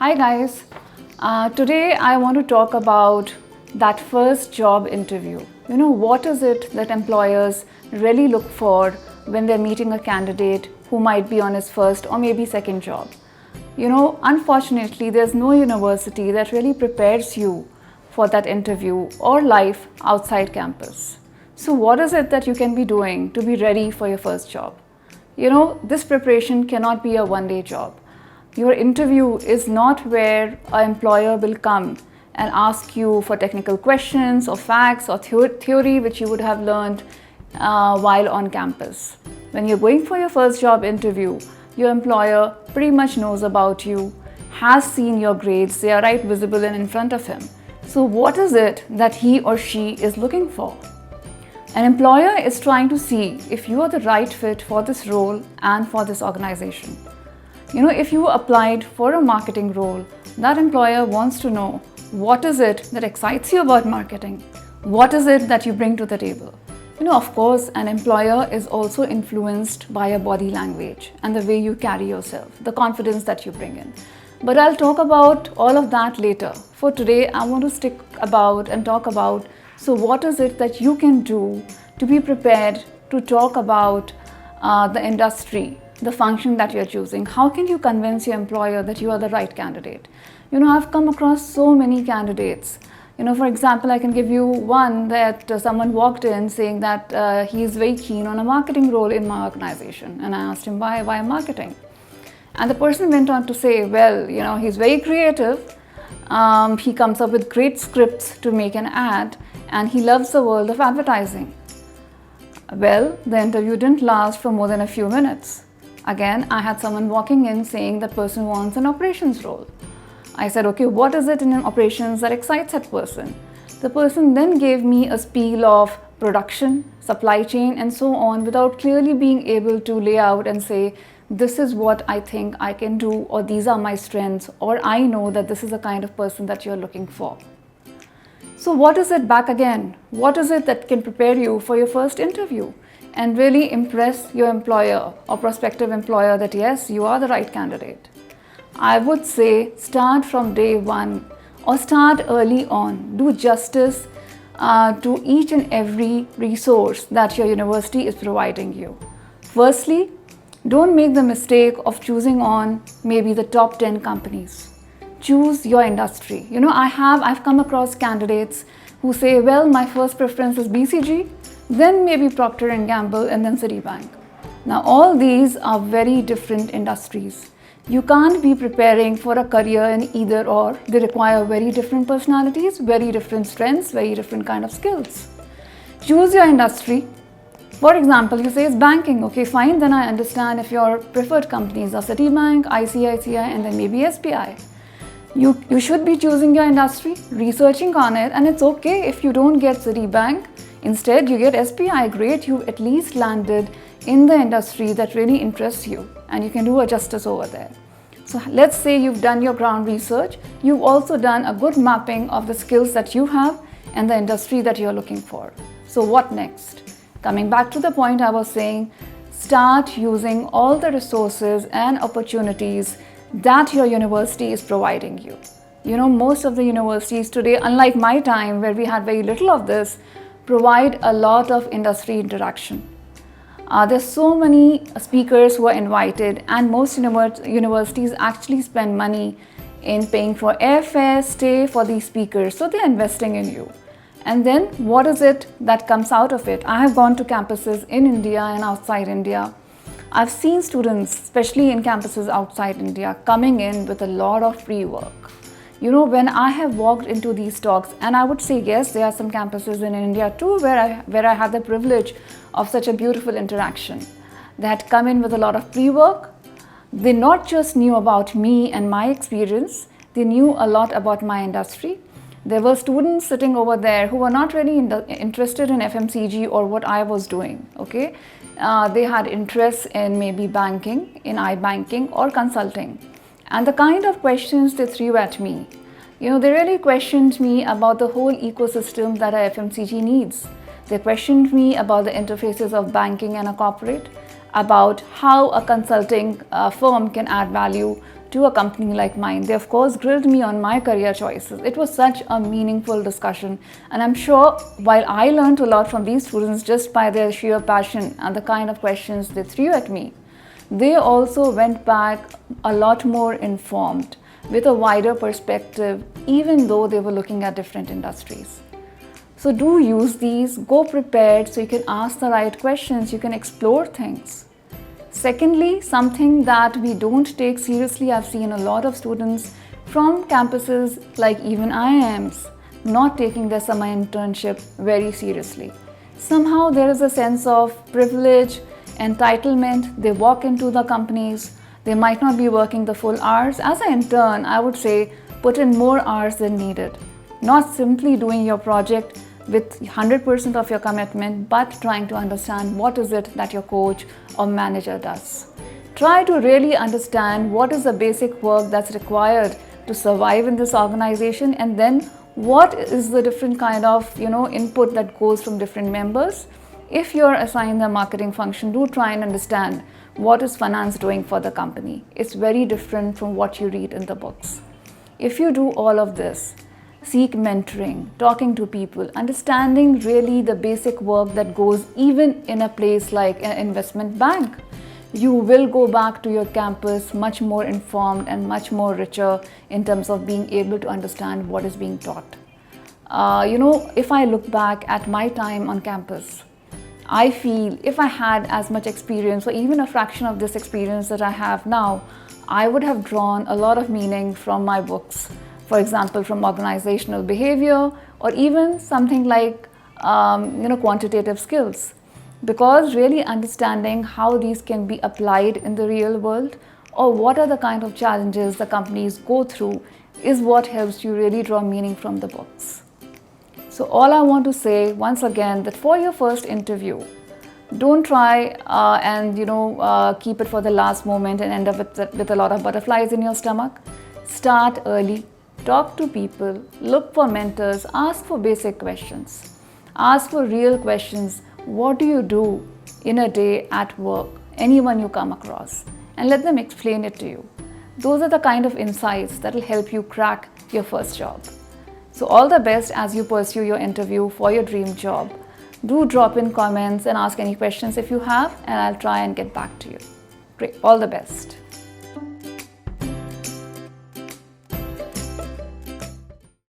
Hi guys, today I want to talk about that first job interview. What is it that employers really look for when they're meeting a candidate who might be on his first or maybe second job? Unfortunately, there's no university that really prepares you for that interview or life outside campus. So what is it that you can be doing to be ready for your first job? This preparation cannot be a one-day job. Your interview is not where an employer will come and ask you for technical questions or facts or theory which you would have learned while on campus. When you're going for your first job interview, your employer pretty much knows about you, has seen your grades, they are right visible and in front of him. So what is it that he or she is looking for? An employer is trying to see if you are the right fit for this role and for this organization. If you applied for a marketing role, that employer wants to know what is it that excites you about marketing? What is it that you bring to the table? Of course, an employer is also influenced by your body language and the way you carry yourself, the confidence that you bring in. But I'll talk about all of that later. For today, I want to stick about and talk about, so what is it that you can do to be prepared to talk about the industry, the function that you're choosing? How can you convince your employer that you are the right candidate? I've come across so many candidates. For example, I can give you one that someone walked in saying that he's very keen on a marketing role in my organization. And I asked him, why marketing? And the person went on to say, well, he's very creative. He comes up with great scripts to make an ad, and he loves the world of advertising. Well, the interview didn't last for more than a few minutes. Again, I had someone walking in saying that person wants an operations role. I said, okay, what is it in operations that excites that person? The person then gave me a spiel of production, supply chain, and so on without clearly being able to lay out and say, this is what I think I can do, or these are my strengths, or I know that this is the kind of person that you're looking for. So what is it back again? What is it that can prepare you for your first interview and really impress your employer or prospective employer that yes, you are the right candidate? I would say start from day one or start early on. Do justice to each and every resource that your university is providing you. Firstly, don't make the mistake of choosing on maybe the top 10 companies. Choose your industry. I've come across candidates who say, well, my first preference is BCG, then maybe Procter & Gamble, and then Citibank. Now, all these are very different industries. You can't be preparing for a career in either or. They require very different personalities, very different strengths, very different kind of skills. Choose your industry. For example, you say it's banking. Okay, fine, then I understand if your preferred companies are Citibank, ICICI, and then maybe SBI. You should be choosing your industry, researching on it, and it's okay if you don't get Citibank. Instead, you get SBI. Great, you at least landed in the industry that really interests you, and you can do a justice over there. So let's say you've done your ground research. You've also done a good mapping of the skills that you have and the industry that you're looking for. So what next? Coming back to the point I was saying, start using all the resources and opportunities that your university is providing you. Most of the universities today, unlike my time where we had very little of this, provide a lot of industry interaction. There's so many speakers who are invited, and most universities actually spend money in paying for airfare, stay for these speakers, so they're investing in you. And then what is it that comes out of it? I have gone to campuses in India and outside India. I've seen students, especially in campuses outside India, coming in with a lot of free work. When I have walked into these talks, and I would say yes, there are some campuses in India too where I had the privilege of such a beautiful interaction. They had come in with a lot of pre-work. They not just knew about me and my experience, they knew a lot about my industry. There were students sitting over there who were not really interested in FMCG or what I was doing, okay? They had interests in maybe banking, in iBanking or consulting. And the kind of questions they threw at me, they really questioned me about the whole ecosystem that a FMCG needs. They questioned me about the interfaces of banking and a corporate, about how a consulting firm can add value to a company like mine. They of course grilled me on my career choices. It was such a meaningful discussion, and I'm sure while I learned a lot from these students just by their sheer passion and the kind of questions they threw at me, they also went back a lot more informed with a wider perspective, even though they were looking at different industries. So do use these, go prepared so you can ask the right questions, you can explore things. Secondly, something that we don't take seriously, I've seen a lot of students from campuses like even IIMs not taking their summer internship very seriously. Somehow there is a sense of privilege, entitlement. They walk into the companies, they might not be working the full hours. As an intern, I would say put in more hours than needed. Not simply doing your project with 100% of your commitment, but trying to understand what is it that your coach or manager does. Try to really understand what is the basic work that's required to survive in this organization, and then what is the different kind of input that goes from different members. If you're assigned the marketing function, do try and understand what is finance doing for the company. It's very different from what you read in the books. If you do all of this, seek mentoring, talking to people, understanding really the basic work that goes even in a place like an investment bank, you will go back to your campus much more informed and much more richer in terms of being able to understand what is being taught. If I look back at my time on campus, I feel if I had as much experience or even a fraction of this experience that I have now, I would have drawn a lot of meaning from my books. For example, from organizational behavior or even something like quantitative skills. Because really understanding how these can be applied in the real world or what are the kind of challenges the companies go through is what helps you really draw meaning from the books. So all I want to say once again that for your first interview, don't try and keep it for the last moment and end up with a lot of butterflies in your stomach. Start early, talk to people, look for mentors, ask for basic questions, ask for real questions. What do you do in a day at work? Anyone you come across, and let them explain it to you. Those are the kind of insights that will help you crack your first job. So all the best as you pursue your interview for your dream job. Do drop in comments and ask any questions if you have, and I'll try and get back to you. Great, all the best.